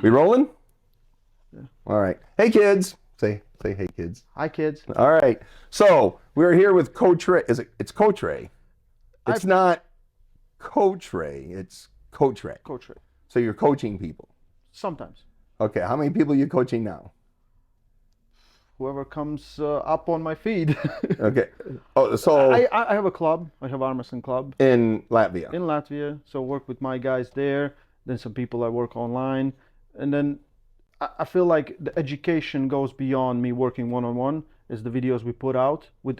We rolling? Yeah. All right. Hey kids. Say hey kids. Hi, kids. All right. So we're here with Coach Ray. It's Coach Ray. It's not Coach Ray. It's Coach Ray. Coach Ray. So you're coaching people. Sometimes. Okay. How many people are you coaching now? Whoever comes up on my feed. Okay. Oh, so I have a club. I have arm wrestling club in Latvia. in Latvia. So work with my guys there. Then some people I work online, and then I feel like the education goes beyond me working one-on-one. Is the videos we put out with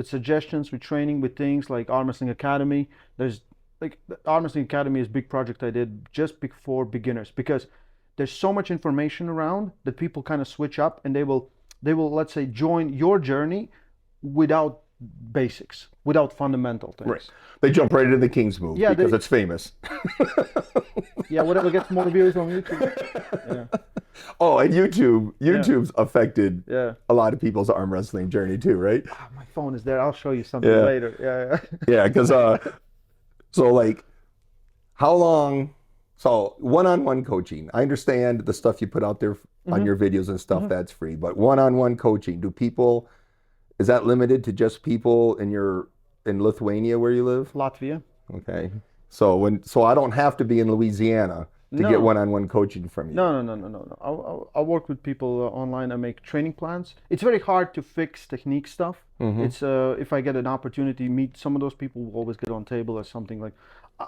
suggestions, with training, with things like Arm Wrestling Academy. There's like the Arm Wrestling Academy is a big project I did just before beginners, because there's so much information around that people kind of switch up, and they will let's say join your journey without basics, without fundamental things. Right. They jump right into the King's move because it's famous. Yeah, whatever gets more views on YouTube. Yeah. Oh, and YouTube's affected Yeah. a lot of people's arm wrestling journey too, right? My phone is there. I'll show you something Yeah. later. Yeah. Yeah, because so like, how long? So one-on-one coaching. I understand the stuff you put out there on your videos and stuff, that's free. But one-on-one coaching, is that limited to just people in Lithuania where you live? Latvia. Okay. So I don't have to be in Louisiana to get No. one-on-one coaching from you. No. I'll work with people online. I make training plans. It's very hard to fix technique stuff. It's if I get an opportunity to meet some of those people, we'll always get on table or something like.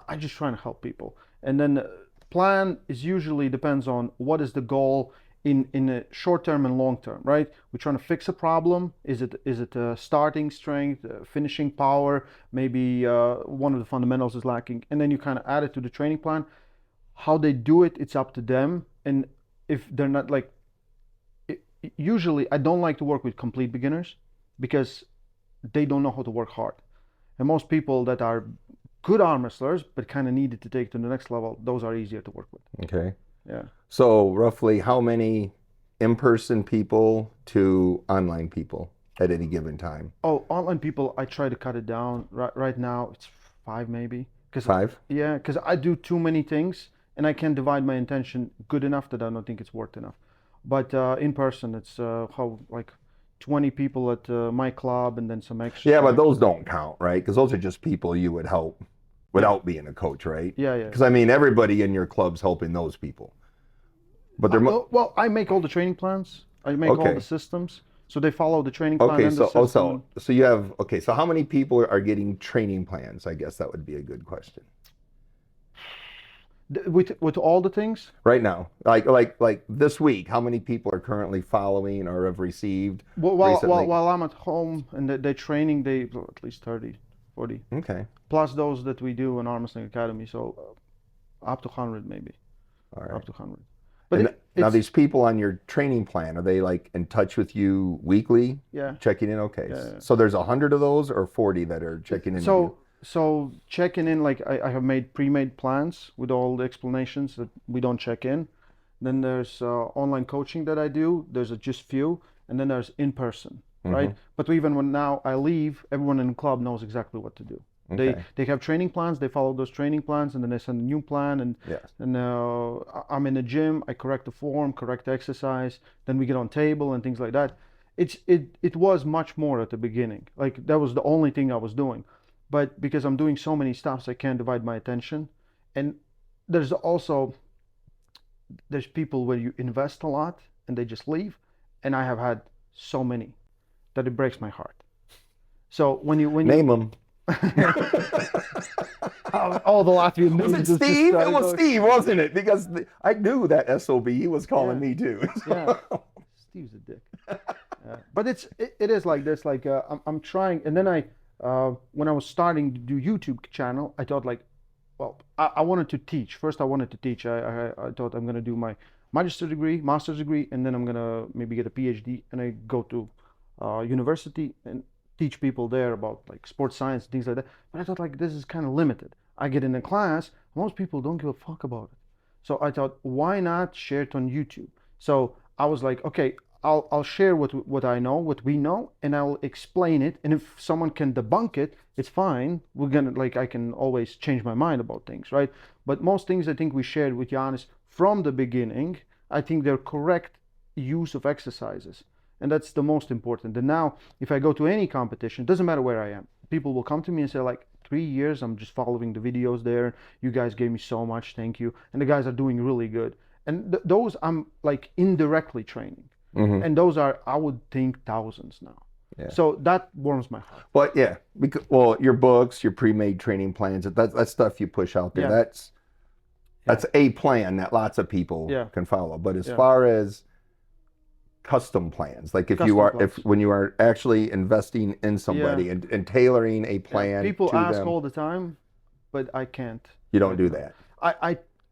I just trying to help people, and then plan is usually depends on what is the goal in a short term and long term, right? We're trying to fix a problem. Is it starting strength, finishing power? Maybe one of the fundamentals is lacking, and then you kind of add it to the training plan. How they do it, it's up to them. And if they're not like, usually I don't like to work with complete beginners because they don't know how to work hard. And most people that are good arm wrestlers but kind of needed to take to the next level, those are easier to work with. Okay. Yeah. So roughly how many in-person people to online people at any given time? Oh, online people, I try to cut it down. Right now, it's 5 maybe. 5? Yeah, because I do too many things, and I can't divide my attention good enough that I don't think it's worth enough. But in person, it's how like 20 people at my club, and then some extra. Yeah, but those don't count, right? Because those are just people you would help without being a coach, right? Yeah. Because I mean, everybody in your club's helping those people. But they're well, I make all the training plans. I make all the systems, so they follow the training plan. Okay, and the system. so you have so how many people are getting training plans? I guess that would be a good question. With all the things right now, like this week, how many people are currently following or have received? While I'm at home and they're training, they at least 30, 40. Okay. Plus those that we do in Arm Wrestling Academy, so up to 100 maybe. All right. Up to 100. But now these people on your training plan, are they like in touch with you weekly? Yeah. Checking in. Okay. Yeah. So there's 100 of those or 40 that are checking in. So checking in, like I have made pre-made plans with all the explanations that we don't check in. Then there's online coaching that I do. There's just few, and then there's in person, right? But even when now I leave, everyone in the club knows exactly what to do. Okay. They have training plans. They follow those training plans, and then they send a new plan. And I'm in the gym. I correct the form, correct the exercise. Then we get on table and things like that. It was much more at the beginning. Like that was the only thing I was doing. But because I'm doing so many stops, I can't divide my attention. And there's people where you invest a lot and they just leave. And I have had so many that it breaks my heart. So when you name them. All the Latvian news. Was it Steve? It was Steve, wasn't it? Because I knew that SOB. He was calling me too. Yeah. Steve's a dick. But it is like this. Like I'm trying, and then when I was starting to do YouTube channel, I thought like, well, I wanted to teach. First, I wanted to teach. I thought I'm going to do my master's degree, and then I'm going to maybe get a PhD, and I go to university and teach people there about like sports science, things like that. But I thought like this is kind of limited. I get in a class, most people don't give a fuck about it. So I thought, why not share it on YouTube? So I was like, okay, I'll share what I know, what we know, and I'll explain it. And if someone can debunk it, it's fine. I can always change my mind about things, right? But most things I think we shared with Giannis from the beginning, I think their correct use of exercises. And that's the most important. And now, if I go to any competition, doesn't matter where I am, people will come to me and say, like, 3 years, I'm just following the videos there. You guys gave me so much, thank you. And the guys are doing really good. And those I'm like indirectly training. Mm-hmm. And those are, I would think, thousands now. Yeah. So that warms my heart. But yeah, well, your books, your pre-made training plans, that's stuff you push out there. Yeah. That's a plan that lots of people Yeah. can follow. But as Yeah. far as custom plans, like when you are actually investing in somebody and tailoring a plan people to ask them, all the time, but I can't. you don't do that.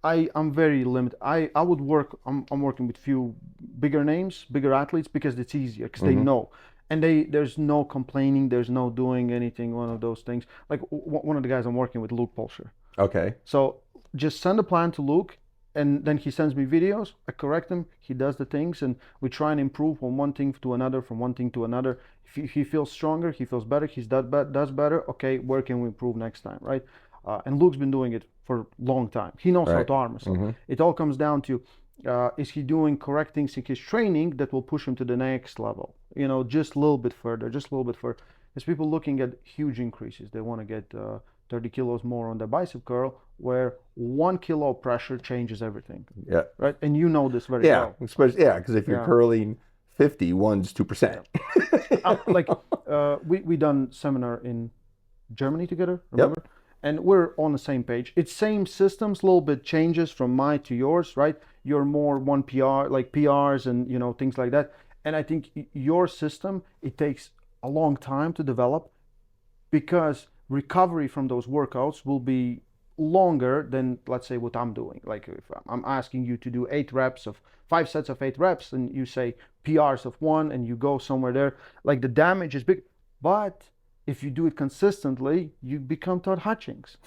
I'm very limited. I would work. I'm working with few bigger names, bigger athletes, because it's easier, because they know, and there's no complaining, there's no doing anything, one of those things. Like one of the guys I'm working with, Luke Polsher. Okay. So just send a plan to Luke, and then he sends me videos. I correct him. He does the things, and we try and improve from one thing to another, from one thing to another. If he feels stronger, he feels better, does better. Okay, where can we improve next time, right? And Luke's been doing it for a long time. He knows how to arm himself. It all comes down to, is he doing correct things in his training that will push him to the next level? You know, just a little bit further, just a little bit further. There's people looking at huge increases. They want to get 30 kilos more on their bicep curl, where 1 kilo pressure changes everything. Yeah. Right? And you know this very well. Especially, because if you're curling 50, one's 2%. We done seminar in Germany together, remember? Yep. And we're on the same page. It's same systems, a little bit changes from mine to yours, right? You're more one PR, like PRs and, you know, things like that. And I think your system, it takes a long time to develop, because recovery from those workouts will be longer than, let's say, what I'm doing. Like if I'm asking you to do 5 sets of 8 reps, and you say PRs of 1, and you go somewhere there, like the damage is big. But if you do it consistently, you become Todd Hutchings,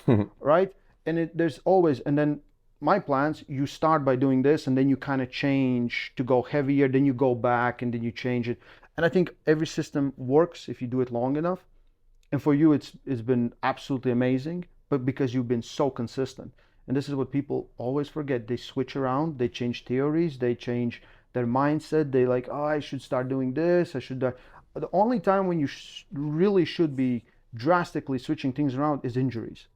right? And there's always, and then my plans, you start by doing this, and then you kind of change to go heavier, then you go back, and then you change it. And I think every system works if you do it long enough. And for you, it's been absolutely amazing, but because you've been so consistent. And this is what people always forget. They switch around, they change theories, they change their mindset. They like, oh, I should start doing this, I should. The only time when you really should be drastically switching things around is injuries.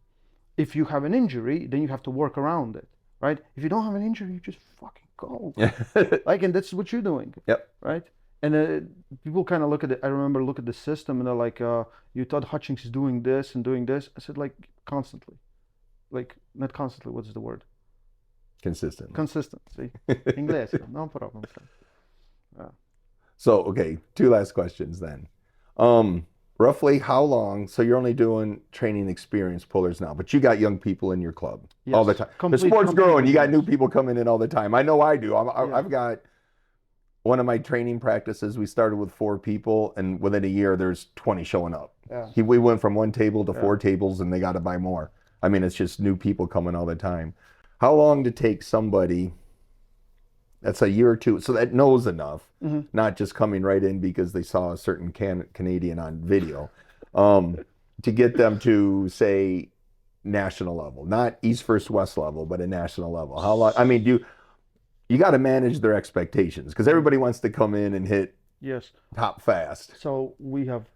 If you have an injury, then you have to work around it, right? If you don't have an injury, you just fucking go. And that's what you're doing. Yep. Right? And people kind of look at it. I remember look at the system, and they're like, you thought Hutchings is doing this and doing this. I said, like, constantly. Like, not constantly, what's the word? Consistent. Consistency. English, no problem. So, okay, 2 last questions then. Roughly how long, so you're only doing training experienced pullers now, but you got young people in your club all the time. The sport's growing, you got new people coming in all the time. I know I do. I've got one of my training practices, we started with 4 people, and within a year, there's 20 showing up. Yeah. We went from 1 table to 4 tables, and they got to buy more. I mean, it's just new people coming all the time. How long to take somebody that's a year or 2, so that knows enough, not just coming right in because they saw a certain Canadian on video, to get them to, say, national level, not East versus West level, but a national level? How long? I mean, you got to manage their expectations, because everybody wants to come in and hit top fast. So we have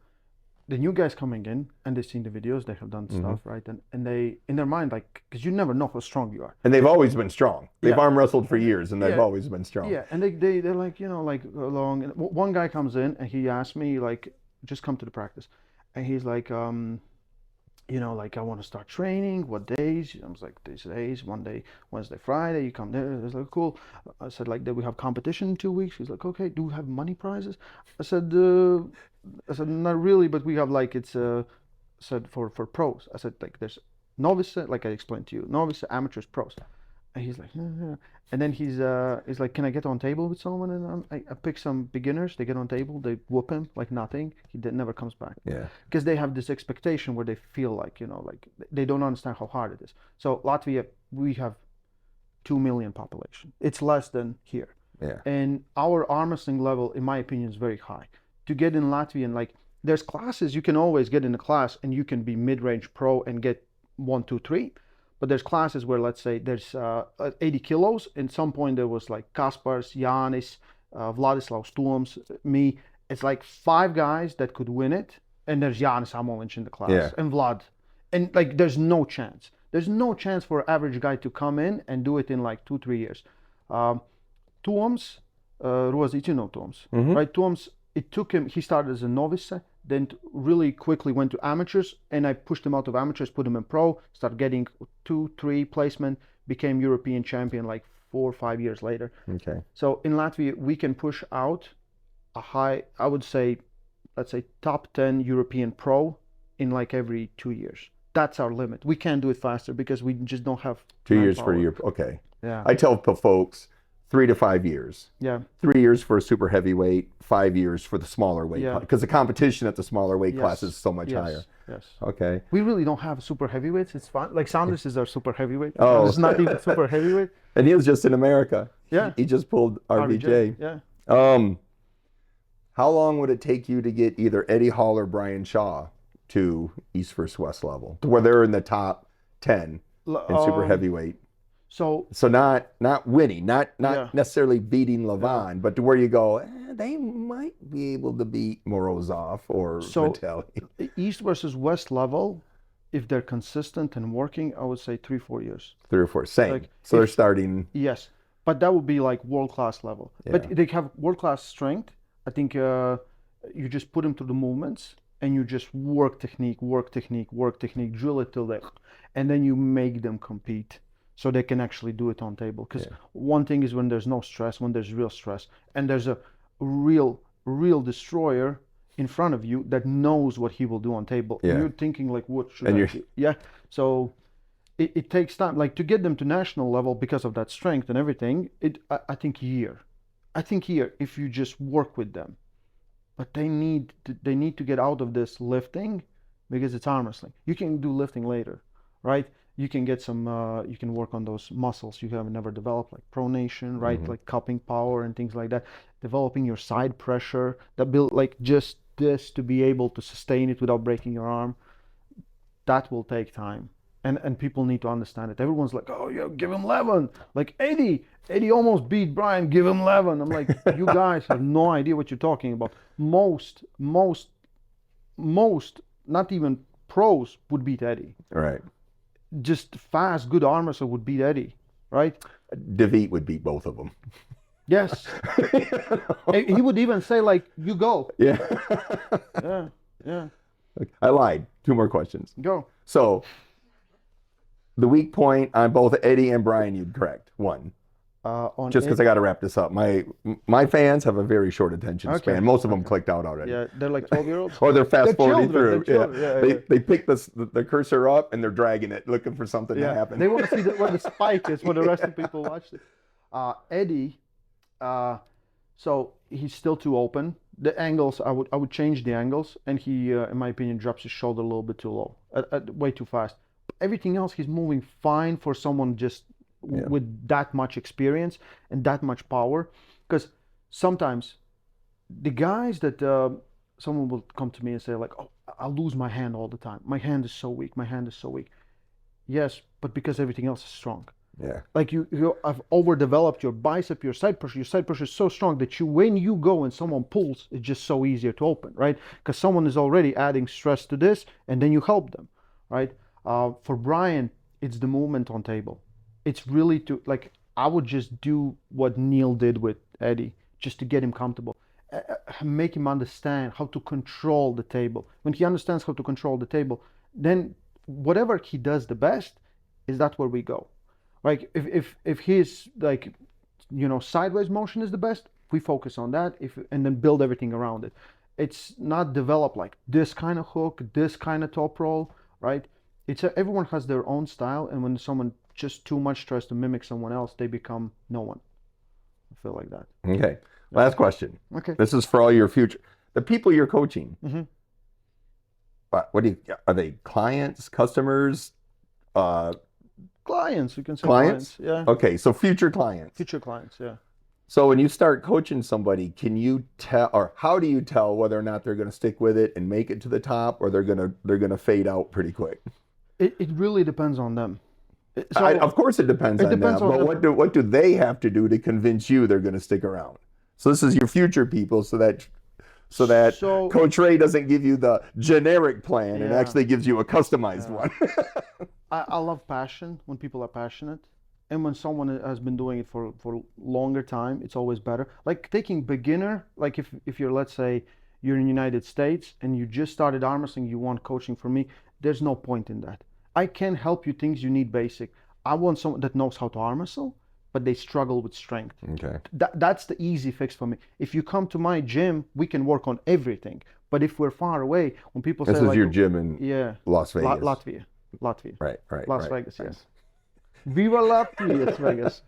the new guys coming in, and they've seen the videos, they have done stuff, right? And they, in their mind, like, because you never know how strong you are. And they've always been strong. They've arm wrestled for years, and they've always been strong. Yeah, and they're like, you know, like along. And one guy comes in, and he asked me, like, just come to the practice. And he's like, you know, like, I want to start training. What days? I was like, these days, Monday, Wednesday, Friday. You come there. I was like, cool. I said, like, do we have competition in 2 weeks? He's like, okay. Do we have money prizes? I said, not really, but we have, like, it's said for pros. I said, like, there's novice, like I explained to you, novice, amateurs, pros. And he's like, yeah. And then he's like, can I get on table with someone? And I pick some beginners. They get on table, they whoop him like nothing. He never comes back. Yeah. Because they have this expectation where they feel like, you know, like they don't understand how hard it is. So Latvia, we have 2 million population. It's less than here. Yeah. And our arm wrestling level, in my opinion, is very high. To get in Latvian, like, there's classes you can always get in a class, and you can be mid-range pro and get 1, 2, 3. But there's classes where, let's say, there's 80 kilos. And some point there was like Kaspars, Yanis, Vladislav Stuoms, me. It's like 5 guys that could win it. And there's Yanis Amolic in the class, Yeah. and Vlad. And like, there's no chance. There's no chance for an average guy to come in and do it in like 2-3 years. Tuoms, Ruozic, you know Tuoms, right? Tuoms, it took him, he started as a novice, then really quickly went to amateurs, and I pushed him out of amateurs, put him in pro, started getting 2-3 placement, became European champion like 4 or 5 years later. Okay. So in Latvia, we can push out a high, I would say, let's say top 10 European pro in like every 2 years. That's our limit. We can't do it faster because we just don't have 2 years manpower. for your, okay. Yeah. I tell folks 3 to 5 years. Yeah. 3 years for a super heavyweight, 5 years for the smaller weight Yeah. class. Because the competition at the smaller weight class is so much Yes. higher. Yes. Okay. We really don't have super heavyweights. It's fun. Like Sanders is our super heavyweight. Oh. It's not even super heavyweight. And he was just in America. Yeah. He just pulled RBJ. Yeah. How long would it take you to get either Eddie Hall or Brian Shaw to East versus West level, to where they're in the top 10 in super heavyweight? So not winning, not Yeah. necessarily beating Levon, but to where you go, they might be able to beat Morozov or Vitaly. East versus West level, if they're consistent and working, I would say 3-4 years. 3 or 4, same. Like, So they're starting. Yes, but that would be like world-class level. Yeah. But they have world-class strength. I think you just put them through the movements and you just work technique, drill it till they, and then you make them compete so they can actually do it on table. Because one thing is when there's no stress, when there's real stress, and there's a real destroyer in front of you that knows what he will do on table. Yeah. And you're thinking like, what should And I you're- do? Yeah. So it takes time, like to get them to national level because of that strength and everything. I think year. If you just work with them, but they need to get out of this lifting because it's arm wrestling. You can do lifting later, right? You can get some. You can work on those muscles you have never developed, like pronation, right? Like cupping power and things like that. Developing your side pressure, that build like just this to be able to sustain it without breaking your arm. That will take time. And people need to understand it. Everyone's like, oh, yeah, give him 11. Like Eddie almost beat Brian, give him 11. I'm like, you guys have no idea what you're talking about. Most, not even pros would beat Eddie. Right. Just fast, good arm wrestler would beat Eddie, right? DeVete would beat both of them. Yes. He would even say like, you go. Yeah. Yeah. I lied. 2 more questions. Go. So, the weak point on both Eddie and Brian, you'd correct. 1. Just because I got to wrap this up. My fans have a very short attention span. Most of them clicked out already. Yeah, they're like 12-year-olds. Or they're fast forwarding through. They're children. Yeah. They pick the cursor up and they're dragging it, looking for something to happen. They want to see where the spike is when the rest of the people watch it. Eddie, so he's still too open. The angles, I would change the angles, and he, in my opinion, drops his shoulder a little bit too low, way too fast. Everything else, he's moving fine for someone just with that much experience and that much power. Because sometimes the guys that someone will come to me and say like, oh, I lose my hand all the time. My hand is so weak. Yes, but because everything else is strong. Yeah. Like you have overdeveloped your bicep, your side pressure. Your side pressure is so strong that when you go and someone pulls, it's just so easier to open, right? Because someone is already adding stress to this, and then you help them, right? For Brian, it's the movement on table. It's really like I would just do what Neil did with Eddie, just to get him comfortable, make him understand how to control the table. When he understands how to control the table, then whatever he does the best is that where we go. Like if his like sideways motion is the best, we focus on that. And then build everything around it. It's not developed like this kind of hook, this kind of top roll, right? Everyone has their own style, and when someone just too much tries to mimic someone else, they become no one. I feel like that. Okay. Last question. Okay. This is for all your future. The people you're coaching. Mm-hmm. Are they clients, customers? Clients, you can say Clients? Yeah. Okay, so future clients. Future clients, yeah. So when you start coaching somebody, can you tell, or how do you tell whether or not they're going to stick with it and make it to the top, or they're gonna fade out pretty quick? It really depends on them. So Of course, it depends it on depends them. on But what do they have to do to convince you they're going to stick around? So this is your future people, so that so Coach Ray doesn't give you the generic plan and yeah, actually gives you a customized yeah. one. I love passion when people are passionate. And when someone has been doing it for longer time, it's always better. Like taking beginner, like if you're, let's say, you're in the United States and you just started arm wrestling, you want coaching from me, there's no point in that. I can help you things you need basic. I want someone that knows how to arm wrestle, but they struggle with strength. Okay. That's the easy fix for me. If you come to my gym, we can work on everything. But if we're far away, when people This say is like, your gym in yeah, Las Vegas. Latvia, Right, Las right. Vegas, yes. Nice. Viva Las Vegas.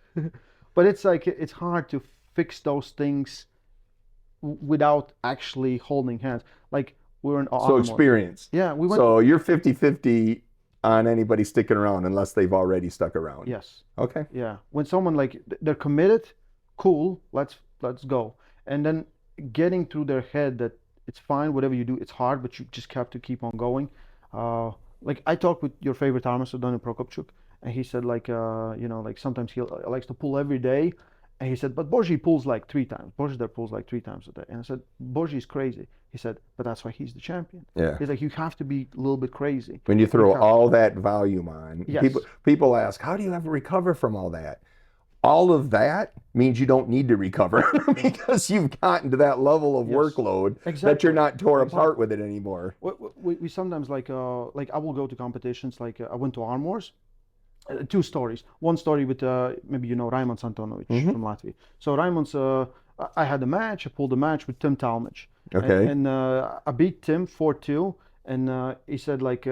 But it's like it's hard to fix those things without actually holding hands. Like we're in So Alamos. experience. Yeah, we went. So you're 50-50 on anybody sticking around unless they've already stuck around. Yes. Okay. Yeah. When someone like they're committed, cool. Let's go. And then getting through their head that it's fine, whatever you do, it's hard, but you just have to keep on going. Uh, like I talked with your favorite armor, Daniel Prokopchuk, and he said like like sometimes he likes to pull every day, and he said but Boji pulls like 3 times. Boji there pulls like 3 times a day, and I said Boji is crazy. He said but that's why he's the champion. Yeah. He's like you have to be a little bit crazy. When you throw have- all that volume on, Yes. people ask, how do you ever recover from all that? All of that means you don't need to recover because you've gotten to that level of Yes. workload that Exactly. you're not tore Exactly. apart with it anymore. We sometimes like I will go to competitions like I went to Arm Wars. 2 stories. One story with maybe you know Raimons Antonovic from Latvia. So Raimons, I had a match. I pulled a match with Tim Talmadge. Okay. And I beat Tim 4-2. And he said like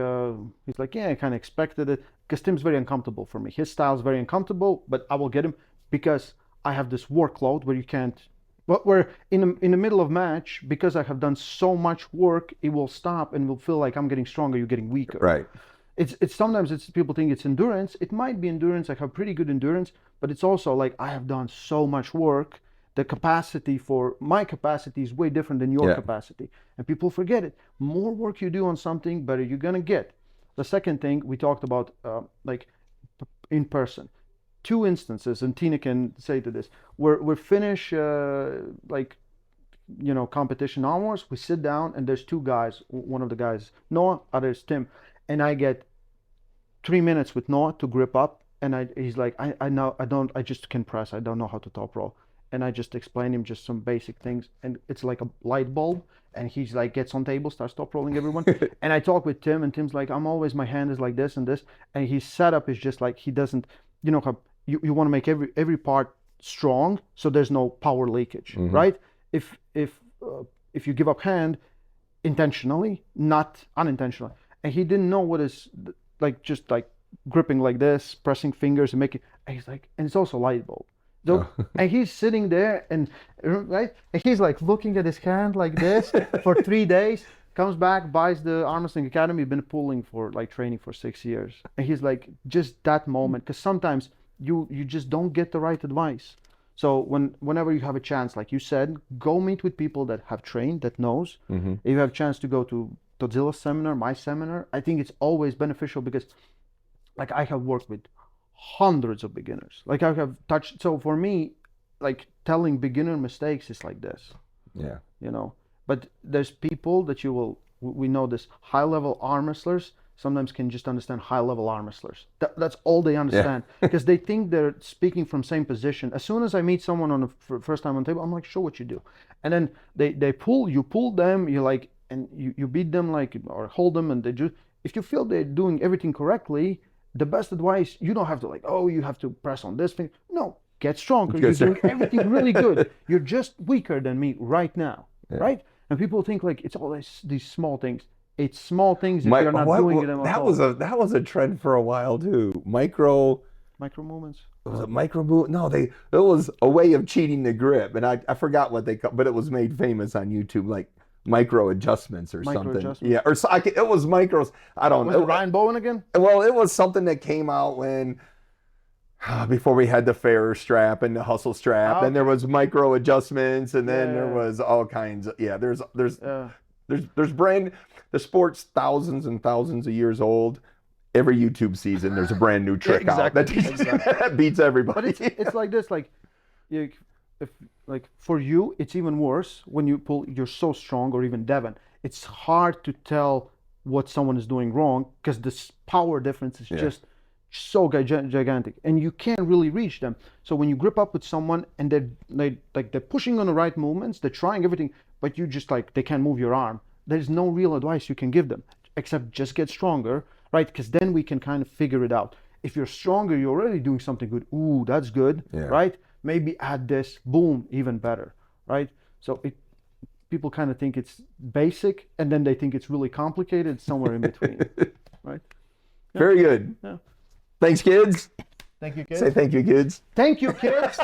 he's like yeah I kind of expected it because Tim's very uncomfortable for me. His style's very uncomfortable, but I will get him because I have this workload where you can't. But we're in the middle of match because I have done so much work, it will stop and will feel like I'm getting stronger. You're getting weaker. Right. It's sometimes it's people think it's endurance. It might be endurance. I have pretty good endurance, but it's also like I have done so much work. The capacity for my capacity is way different than your Yeah. capacity, and people forget it. More work you do on something, better you're gonna get. The second thing we talked about, like in person, 2 instances, and Tina can say to this. We finish like competition onwards. We sit down and there's 2 guys. One of the guys Noah, other is Tim, and I get 3 minutes with Noah to grip up, and he's like I know I just can press. I don't know how to top roll, and I just explain him just some basic things, and it's like a light bulb. And he's like gets on table, starts top rolling everyone. And I talk with Tim, and Tim's like I'm always my hand is like this and this, and his setup is just like he doesn't how you want to make every part strong so there's no power leakage, right? If you give up hand intentionally, not unintentionally, and he didn't know what is like just like gripping like this, pressing fingers and making. And he's like, and it's also light bulb. So, and he's sitting there and right, and he's like looking at his hand like this for 3 days. Comes back, buys the Arm Wrestling Academy. Been pulling for like training for 6 years, and he's like just that moment because sometimes you just don't get the right advice. So whenever you have a chance, like you said, go meet with people that have trained, that knows. If you have a chance to go to Todzilla's seminar, my seminar, I think it's always beneficial because like I have worked with hundreds of beginners. Like I have touched. So for me, like telling beginner mistakes is like this. Yeah. But there's people that we know this high level arm wrestlers sometimes can just understand high level arm wrestlers. That's all they understand because they think they're speaking from same position. As soon as I meet someone on the first time on the table, I'm like, show what you do. And then you pull them, you like, and you beat them like, or hold them and they do. If you feel they're doing everything correctly, the best advice, you don't have to like, oh, you have to press on this thing. No, get stronger. You're doing everything really good. You're just weaker than me right now, right? And people think like it's all these small things. It's small things if you're not doing them at all. That was a trend for a while too. Micro movements. Was it micro move? No, it was a way of cheating the grip, and I forgot what they call, but it was made famous on YouTube, like micro adjustments or something. Adjustments. Yeah, or it was micros. I don't know. Was it Ryan Bowen again? Well, it was something that came out when. Before we had the Ferrer strap and the hustle strap, then there was micro adjustments, and then there was all kinds of there's brand, the sport's thousands and thousands of years old, every YouTube season there's a brand new trick out that, that beats everybody. But it's like this, like, if like for you, it's even worse when you pull. You're so strong, or even Devin. It's hard to tell what someone is doing wrong because this power difference is just so gigantic, and you can't really reach them. So when you grip up with someone and they're pushing on the right movements, they're trying everything, but you just like they can't move your arm. There's no real advice you can give them except just get stronger, right? Because then we can kind of figure it out. If you're stronger, you're already doing something good. Ooh, that's good, right? Maybe add this, boom, even better, right? So people kind of think it's basic, and then they think it's really complicated. Somewhere in between, right? Very good. Yeah. Thanks, kids. Thank you, kids. Say thank you, kids. Thank you, kids.